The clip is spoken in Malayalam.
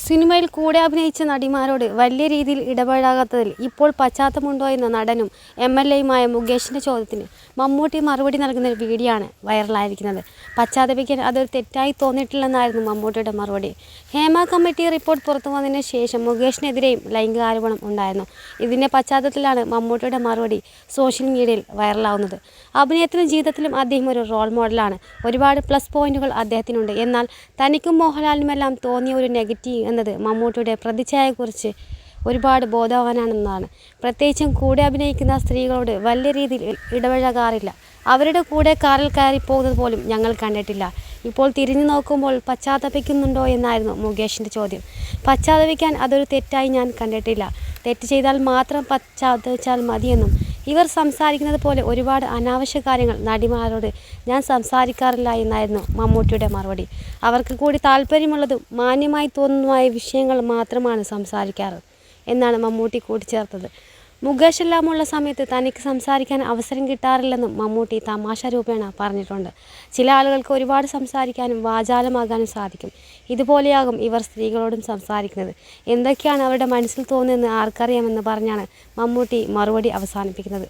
സിനിമയിൽ കൂടെ അഭിനയിച്ച നടിമാരോട് വലിയ രീതിയിൽ ഇടപഴകാത്തതിൽ ഇപ്പോൾ പശ്ചാത്തലമുണ്ടോ എന്ന നടനും MLAയുമായ മുകേഷിൻ്റെ ചോദ്യത്തിന് മമ്മൂട്ടി മറുപടി നൽകുന്ന ഒരു വീഡിയോ ആണ് വൈറലായിരിക്കുന്നത്. പശ്ചാത്തപിക്കാൻ അതൊരു തെറ്റായി തോന്നിയിട്ടില്ലെന്നായിരുന്നു മമ്മൂട്ടിയുടെ മറുപടി. ഹേമ കമ്മിറ്റി റിപ്പോർട്ട് പുറത്തു വന്നതിന് ശേഷം മുകേഷിനെതിരെയും ലൈംഗിക ആരോപണം ഉണ്ടായിരുന്നു. ഇതിൻ്റെ പശ്ചാത്തലത്തിലാണ് മമ്മൂട്ടിയുടെ മറുപടി സോഷ്യൽ മീഡിയയിൽ വൈറലാവുന്നത്. അഭിനയത്തിലും ജീവിതത്തിലും അദ്ദേഹം ഒരു റോൾ മോഡലാണ്. ഒരുപാട് പ്ലസ് പോയിന്റുകൾ അദ്ദേഹത്തിനുണ്ട്. എന്നാൽ തനിക്കും മോഹൻലാലിനുമെല്ലാം തോന്നിയ ഒരു നെഗറ്റീവ് എന്നത് മമ്മൂട്ടിയുടെ പ്രതിച്ഛായയെക്കുറിച്ച് ഒരുപാട് ബോധവാനാണെന്നതാണ്. പ്രത്യേകിച്ചും കൂടെ അഭിനയിക്കുന്ന സ്ത്രീകളോട് വലിയ രീതിയിൽ ഇടപഴകാറില്ല. അവരുടെ കൂടെ കാറിൽ കയറി പോകുന്നത് പോലും ഞങ്ങൾ കണ്ടിട്ടില്ല. ഇപ്പോൾ തിരിഞ്ഞു നോക്കുമ്പോൾ പശ്ചാത്തപിക്കുന്നുണ്ടോ എന്നായിരുന്നു മുകേഷിൻ്റെ ചോദ്യം. പശ്ചാത്തപിക്കാൻ അതൊരു തെറ്റായി ഞാൻ കണ്ടിട്ടില്ല. തെറ്റ് ചെയ്താൽ മാത്രം പശ്ചാത്തപിച്ചാൽ മതിയെന്നും ഇവർ സംസാരിക്കുന്നത് പോലെ ഒരുപാട് അനാവശ്യ കാര്യങ്ങൾ നടിമാരോട് ഞാൻ സംസാരിക്കാറില്ല എന്നായിരുന്നു മമ്മൂട്ടിയുടെ മറുപടി. അവർക്ക് കൂടി താല്പര്യമുള്ളതും മാന്യമായി തോന്നുന്നതുമായ വിഷയങ്ങൾ മാത്രമാണ് സംസാരിക്കാറ് എന്നാണ് മമ്മൂട്ടി കൂട്ടിച്ചേർത്തത്. മുകേഷ് എല്ലാമുള്ള സമയത്ത് തനിക്ക് സംസാരിക്കാൻ അവസരം കിട്ടാറില്ലെന്നും മമ്മൂട്ടി തമാശ രൂപേണ പറഞ്ഞിട്ടുണ്ട്. ചില ആളുകൾക്ക് ഒരുപാട് സംസാരിക്കാനും വാചാലമാകാനും സാധിക്കും. ഇതുപോലെയാകും ഇവർ സ്ത്രീകളോടും സംസാരിക്കുന്നത്. എന്തൊക്കെയാണ് അവരുടെ മനസ്സിൽ തോന്നുന്നതെന്ന് ആർക്കറിയാമെന്ന് പറഞ്ഞാണ് മമ്മൂട്ടി മറുപടി അവസാനിപ്പിക്കുന്നത്.